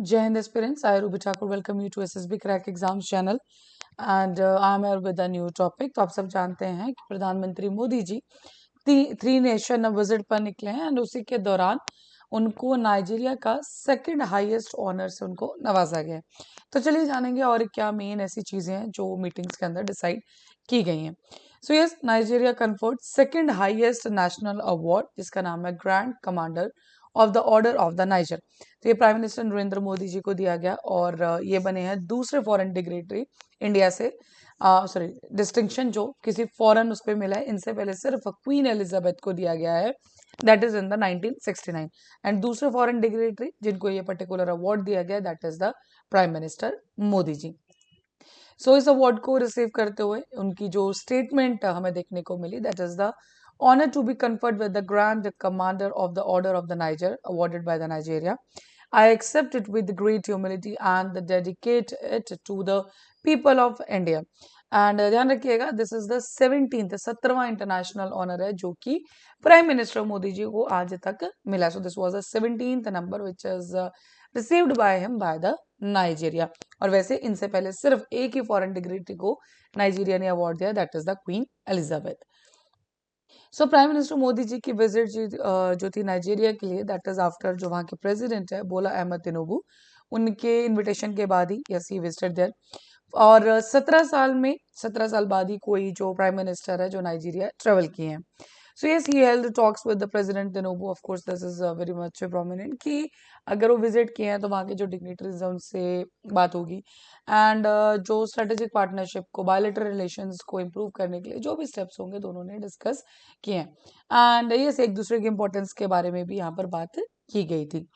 Jai Hind aspirants, I Ruby Thakur welcome you to SSB Crack Exams channel and I'm here with a new topic. तो आप सब जानते हैं कि प्रधानमंत्री Modi ji three nation visit पर निकले हैं एंड उसी के दौरान उनको नाइजीरिया का सेकंड हाईएस्ट ऑनर से उनको नवाजा गया है। तो चलिए जानेंगे और क्या मेन ऐसी चीजें हैं जो मीटिंग्स के अंदर डिसाइड की गई हैं। So yes, Nigeria conferred second highest national award जिसका नाम है grand commander of the order of the niger. तो ये प्राइम मिनिस्टर नरेंद्र मोदी जी को दिया गया और ये बने हैं दूसरे फॉरेन डिग्नेटरी इंडिया से, सॉरी डिस्टिंक्शन जो किसी फॉरेन उस पर मिला है। इनसे पहले सिर्फ क्वीन एलिजाबेथ को दिया गया है, that is in the 1969। And दूसरे फॉरेन डिग्नेटरी जिनको ये पर्टिकुलर अवार्ड दिया गया that is the prime minister Modi ji. So इस अवार्ड को रिसीव करते हुए उनकी जो स्टेटमेंट हमें देखने को मिली that is the honor to be conferred with the Grand Commander of the Order of the Niger, awarded by the Nigeria. I accept it with great humility and dedicate it to the people of India. And ध्यान रखिएगा this is the 17वां international honour है जो कि prime minister Modi जी को आज तक मिला। So this was the 17th number which is received by him by the Nigeria. और वैसे इनसे पहले सिर्फ एक ही फॉरेन डिग्नेटरी को नाइजीरिया ने अवार्ड दिया, that is the queen Elizabeth. So prime minister Modi ji की विजिट जो थी नाइजीरिया के लिए दैट इज आफ्टर जो वहाँ के प्रेसिडेंट है बोला अहमद तिनुबू, उनके इनविटेशन के बाद ही यस ही विजिटेड देयर। और 17 साल बाद ही कोई जो प्राइम मिनिस्टर है जो नाइजीरिया ट्रेवल किए हैं। So yes he held talks with the president तिनुबू। Of course this is very much prominent कि अगर वो विजिट किए हैं तो वहाँ के जो डिग्नेटरीज हैं उनसे बात होगी एंड जो स्ट्रेटेजिक पार्टनरशिप को बायलैटरल रिलेशंस को इम्प्रूव करने के लिए जो भी स्टेप्स होंगे दोनों ने डिस्कस किए हैं। एंड यस एक दूसरे के इम्पोर्टेंस के बारे में भी यहाँ पर बात की गई थी।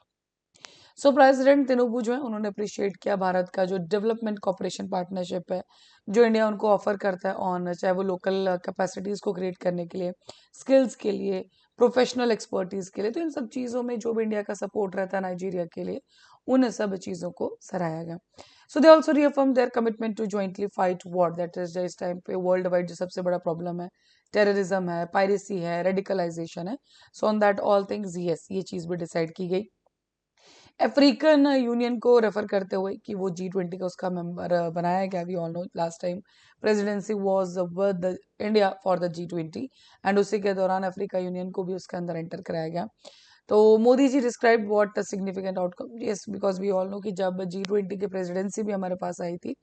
सो प्रेसिडेंट तिनुबू जो है उन्होंने अप्रिशिएट किया भारत का जो डेवलपमेंट कॉपरेशन पार्टनरशिप है जो इंडिया उनको ऑफर करता है ऑन, चाहे वो लोकल कैपेसिटीज को क्रिएट करने के लिए, स्किल्स के लिए, प्रोफेशनल एक्सपर्टीज के लिए। तो इन सब चीज़ों में जो भी इंडिया का सपोर्ट रहता है नाइजीरिया के लिए उन सब चीज़ों को सराहा गया। So they also reaffirm their commitment to jointly fight war, that is इस टाइम पे वर्ल्ड वाइड जो सबसे बड़ा प्रॉब्लम है टेररिज्म है, पायरेसी है, रेडिकलाइजेशन है। So on that all things yes ये चीज़ भी डिसाइड की गई। अफ्रीकन यूनियन को रेफर करते हुए कि वो G20 का उसका मेंबर बनाया गया। We all know last time presidency was with India for the G20 and उसी के दौरान अफ्रीका यूनियन को भी उसके अंदर एंटर कराया गया। तो Modi ji describe what significant outcome, yes because we all know कि जब G20 की प्रेसिडेंसी भी हमारे पास आई थी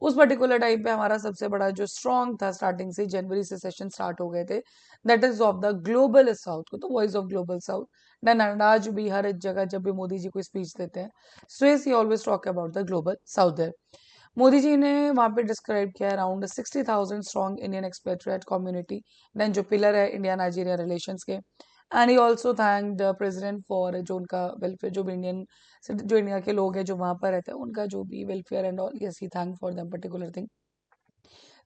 उस पर्टिकुलर टाइम पे हमारा सबसे बड़ा जो स्ट्रॉन्ग था स्टार्टिंग से जनवरी से सेशन स्टार्ट हो गए थे that is of the global south को, तो voice of global south. Then आज भी हर एक जगह जब भी मोदी जी को स्पीच देते हैं so yes he always talk about the global south there. Modi ji ने वहां पे डिस्क्राइब किया around 60,000 strong Indian expatriate community then जो पिलर है इंडिया नाइजीरिया रिलेशंस के। And he also thanked president for जो उनका वेलफेयर, जो भी इंडियन जो इंडिया के लोग हैं जो वहां पर रहते हैं उनका जो भी welfare and all, yes he thank for them particular thing.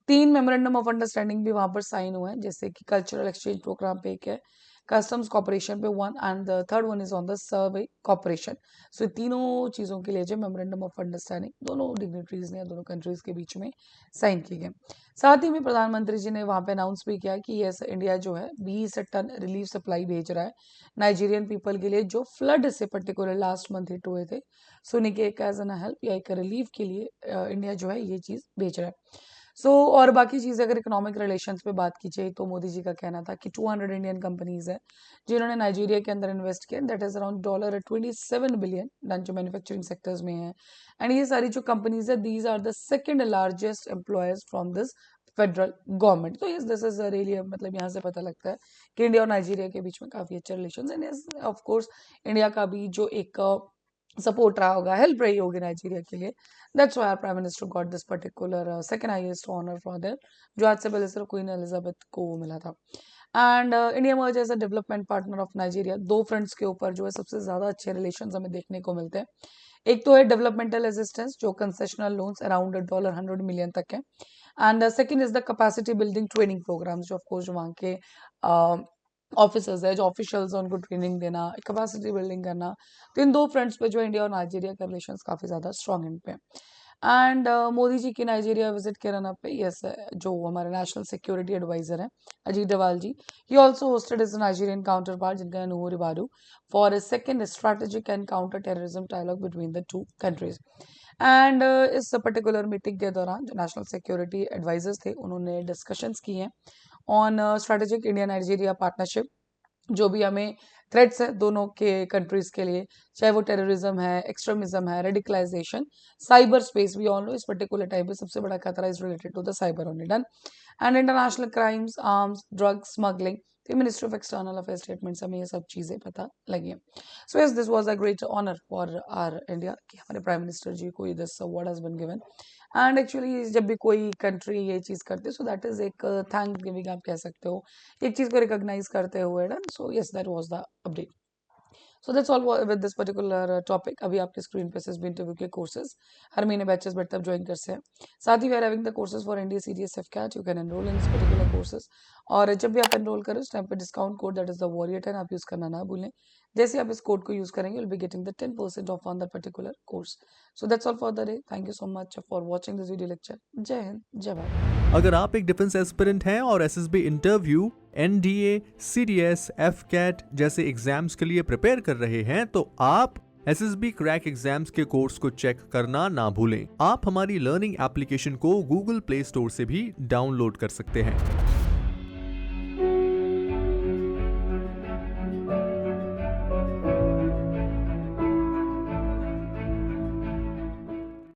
3 memorandum of understanding भी वहां पर साइन हुए हैं जैसे कि कल्चरल एक्सचेंज प्रोग्राम पे एक है, कस्टम्स कॉपरेशन पे one and the third one is on the survey cooperation. So तीनों चीजों के लिए जो मेमोरेंडम ऑफ अंडरस्टैंडिंग दोनों डिग्नेटरीज ने दोनों कंट्रीज के बीच में साइन किए गए। साथ ही में प्रधानमंत्री जी ने वहां पे अनाउंस भी किया कि यस इंडिया जो है 20 टन रिलीफ सप्लाई भेज रहा है नाइजीरियन पीपल के लिए जो फ्लड से पर्टिकुलर लास्ट मंथ हिट हुए थे। सो उन्हीं के एक एज एन हेल्प या एक रिलीफ के लिए इंडिया जो है ये चीज भेज रहा है। और बाकी चीज़ अगर इकोनॉमिक रिलेशंस पे बात की जाए तो मोदी जी का कहना था कि 200 इंडियन कंपनीज है जिन्होंने नाइजीरिया के अंदर इन्वेस्ट किया, that is around $27 billion done जो मैन्युफैक्चरिंग सेक्टर्स में है। एंड ये सारी जो कंपनीज है these are the second largest employers from this federal government. तो यस दिस इज रियली, मतलब यहाँ से पता लगता है कि इंडिया और नाइजीरिया के बीच में काफी अच्छे relation and yes of course India का भी जो एक सपोर्ट रहा होगा, हेल्प रही होगी नाइजीरिया के लिए। That's why prime minister got this particular second highest honour for there, जो आज से पहले सिर्फ क्वीन एलिजाबेथ को मिला था। And India merge as a development partner of Nigeria. दो फ्रंट्स के ऊपर जो है सबसे ज्यादा अच्छे रिलेशन हमें देखने को मिलते हैं। एक तो है डेवलपमेंटल असिस्टेंस जो कंसेशनल लोन्स अराउंड $100 मिलियन तक है and second is the capacity building training programmes जो ऑफकोर्स वहाँ के ऑफिसर्स है जो ऑफिशियल्स है उनको ट्रेनिंग देना, कैपेसिटी बिल्डिंग करना। तो इन दो फ्रंट्स पे जो इंडिया और नाइजीरिया के रिलेशन काफी ज्यादा स्ट्रॉन्ग इन पे। एंड मोदी जी की नाइजीरिया विजिट के रन अप पे यस जो हमारे नेशनल सिक्योरिटी एडवाइजर हैं Ajit Doval ji, he also hosted is Nigerian counterpart जिनका Nuhu Ribadu for a second strategic and counter terrorism dialogue between the two countries. And इस particular meeting के दौरान जो नेशनल सिक्योरिटी एडवाइजर्स थे उन्होंने डिस्कशंस की हैं on strategic India Nigeria partnership, जो भी हमें थ्रेट्स है दोनों के कंट्रीज के लिए, चाहे वो टेररिज्म है, एक्सट्रीमिज्म है, radicalisation, cyber space, we all know इस पर्टिकुलर टाइम पे सबसे बड़ा खतरा is related to the cyber only done, and international crimes, arms, drugs smuggling. तो ministry of external affair statement से हमें ये सब चीजें पता लगी हैं। So yes, this was a great honour for our India कि हमारे प्राइम मिनिस्टर जी को this award has been given. And actually जब भी कोई कंट्री ये चीज करते सो दैट इज एक थैंक गिविंग आप कह सकते हो, एक चीज को रिकॉग्नाइज करते हुए done. So yes, that was the update. So that's all with this particular topic. अभी आपके स्क्रीन पे एसएसबी इंटरव्यू के कोर्सेज हर महीने बैचेस बढ़ते आप ज्वाइन कर सकते हैं। साथ ही we are having the courses for NDA CDS AFCAT, you can enrol in this particular courses. और जब भी आप एनरोल करें उस टाइम पे discount code that is the वॉरियर10 आप यूज करना ना भूलें। जैसे आप इस कोड को यूज करेंगे will be getting the 10% of on that particular course. So that's all for the day. Thank you so much for watching this video lecture. जय हिंद, जय भारत। अगर आप एक डिफेंस एस्पिरेंट हैं और SSB interview, NDA, CDS, AFCAT जैसे exams के लिए प्रिपेयर कर रहे हैं तो आप एसएसबी क्रैक एग्जाम्स के कोर्स को चेक करना ना भूलें। आप हमारी लर्निंग एप्लीकेशन को गूगल प्ले स्टोर से भी डाउनलोड कर सकते हैं।